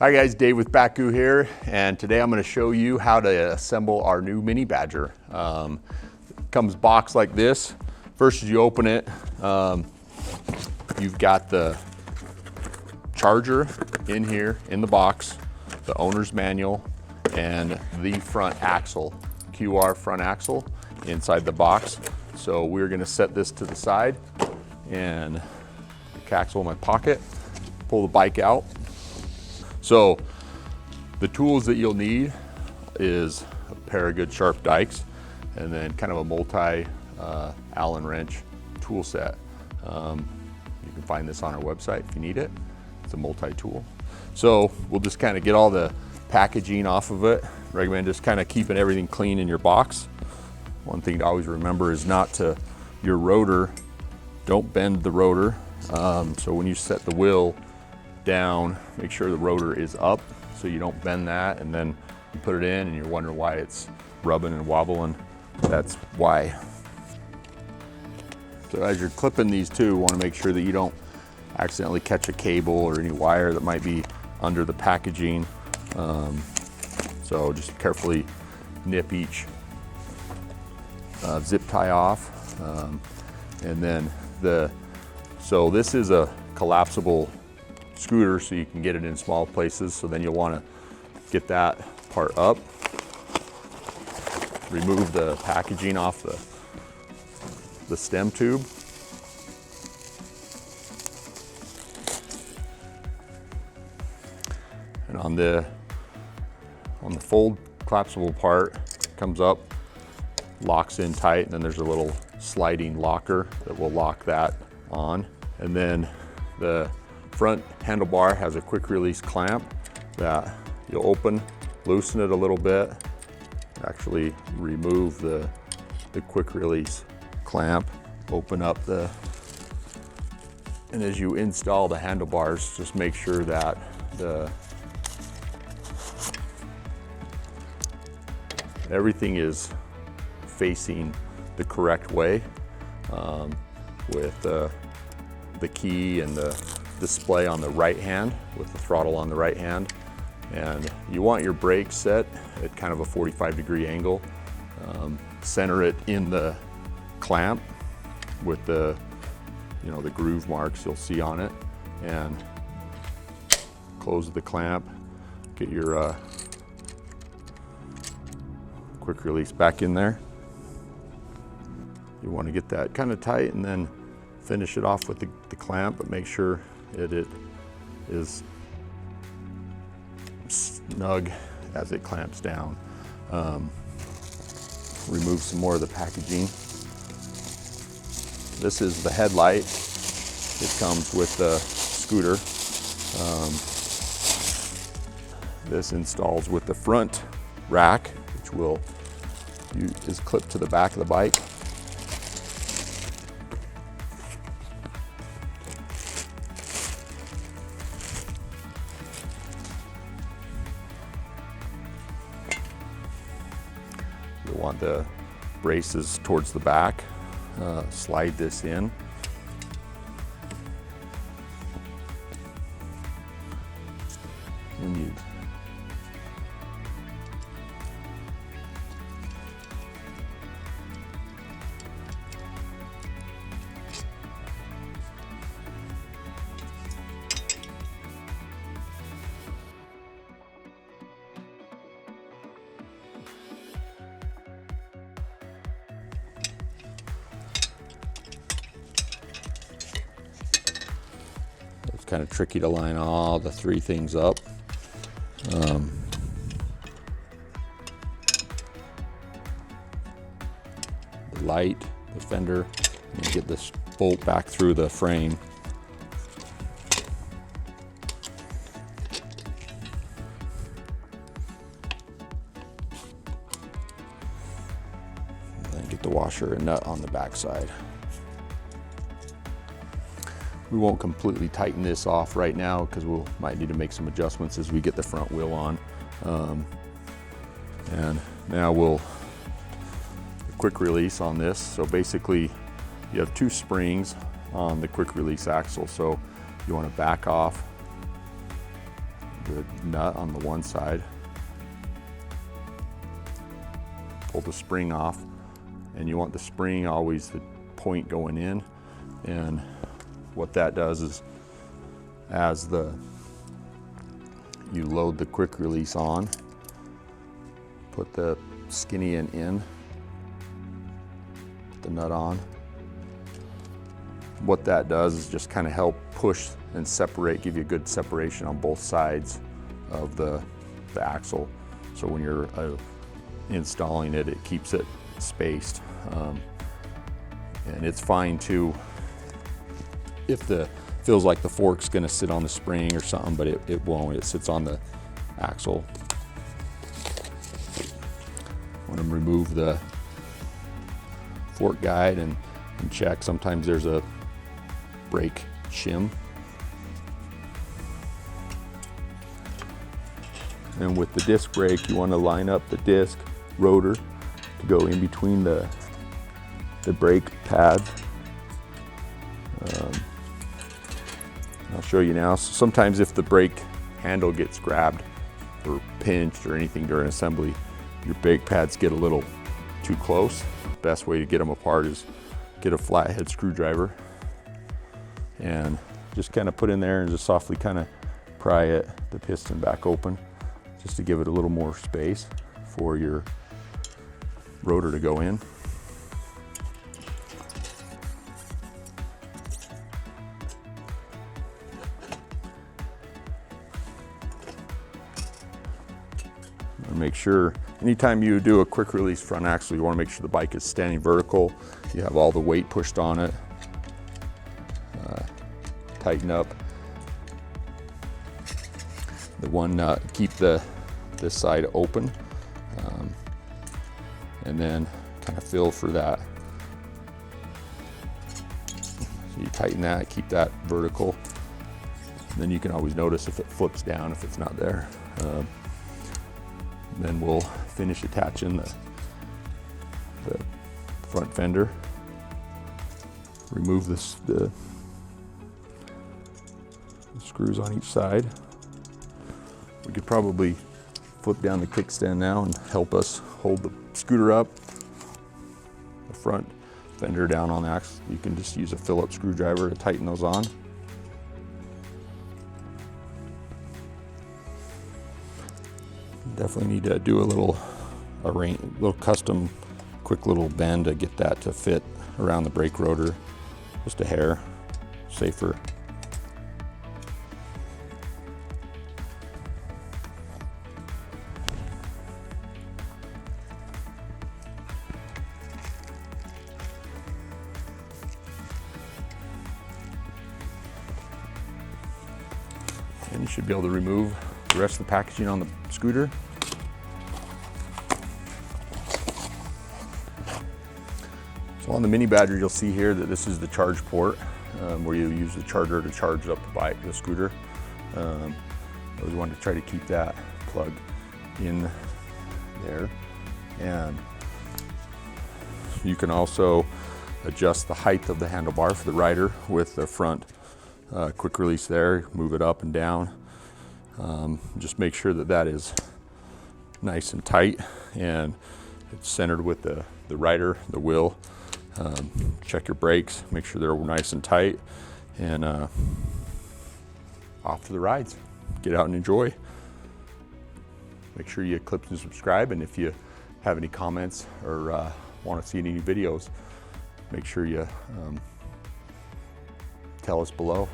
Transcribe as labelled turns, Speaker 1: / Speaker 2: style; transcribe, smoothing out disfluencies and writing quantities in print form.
Speaker 1: Hi guys, Dave with Baku here, and today I'm going to show you how to assemble our new Mini Badger. It comes boxed like this. First, as you open it, you've got the charger in here in the box, the owner's manual, and the front axle, QR front axle inside the box. So we're going to set this to the side and the axle in my pocket, pull the bike out. So the tools that you'll need is a pair of good sharp dykes and then kind of a multi Allen wrench tool set. You can find this on our website if you need it. It's a multi-tool. So we'll just kind of get all the packaging off of it. Recommend just kind of keeping everything clean in your box. One thing to always remember is your rotor, don't bend the rotor. So when you set the wheel down, make sure the rotor is up so you don't bend that, and then you put it in and you're wondering why it's rubbing and wobbling. That's why. So as you're clipping these two, you want to make sure that you don't accidentally catch a cable or any wire that might be under the packaging. So just carefully nip each zip tie off. And then so this is a collapsible scooter, so you can get it in small places. So then you'll want to get that part up, remove the packaging off the stem tube, and on the fold collapsible part, comes up, locks in tight, and then there's a little sliding locker that will lock that on. And then the front handlebar has a quick release clamp that you'll open, loosen it a little bit, actually remove the quick release clamp, open up and as you install the handlebars, just make sure that everything is facing the correct way, with the key and the display on the right hand with the throttle on the right hand. And you want your brake set at kind of a 45-degree angle. Center it in the clamp with the groove marks you'll see on it, and close the clamp, get your quick release back in there. You want to get that kind of tight and then finish it off with the clamp, but make sure it is snug as it clamps down. Remove some more of the packaging. This is the headlight. It comes with the scooter. This installs with the front rack, which is clipped to the back of the bike. You'll want the braces towards the back. Slide this in. And it's kind of tricky to line all the three things up. The light, the fender, and get this bolt back through the frame. And then get the washer and nut on the back side. We won't completely tighten this off right now because we might need to make some adjustments as we get the front wheel on. And now we'll quick release on this. So basically you have two springs on the quick release axle. So you want to back off the nut on the one side, pull the spring off, and you want the spring always the point going in. And what that does is, as you load the quick release on, put the skinny end in, put the nut on. What that does is just kind of help push and separate, give you a good separation on both sides of the axle. So when you're installing it, it keeps it spaced. And it's fine too if feels like the fork's gonna sit on the spring or something, but it won't. It sits on the axle. Want to remove the fork guide and check. Sometimes there's a brake shim. And with the disc brake, you want to line up the disc rotor to go in between the brake pads. I'll show you now. So sometimes if the brake handle gets grabbed or pinched or anything during assembly, your brake pads get a little too close. Best way to get them apart is get a flathead screwdriver and just kind of put in there and just softly kind of pry the piston back open, just to give it a little more space for your rotor to go in. And make sure, anytime you do a quick release front axle, you want to make sure the bike is standing vertical. You have all the weight pushed on it. Tighten up the one nut, keep this side open, and then kind of feel for that. So you tighten that, keep that vertical. And then you can always notice if it flips down, if it's not there. Then we'll finish attaching the front fender. Remove the screws on each side. We could probably flip down the kickstand now and help us hold the scooter up. The front fender down on the axle. You can just use a Phillips screwdriver to tighten those on. Definitely need to do a little custom, quick little bend to get that to fit around the brake rotor. Just a hair, safer. And you should be able to remove the rest of the packaging on the scooter. So on the Mini Badger, you'll see here that this is the charge port, where you use the charger to charge up the scooter. I always wanted to try to keep that plug in there. And you can also adjust the height of the handlebar for the rider with the front quick release there, move it up and down. Just make sure that is nice and tight and it's centered with the rider, the wheel. Check your brakes, make sure they're nice and tight, and off to the rides. Get out and enjoy. Make sure you click and subscribe, and if you have any comments or want to see any videos, make sure you tell us below.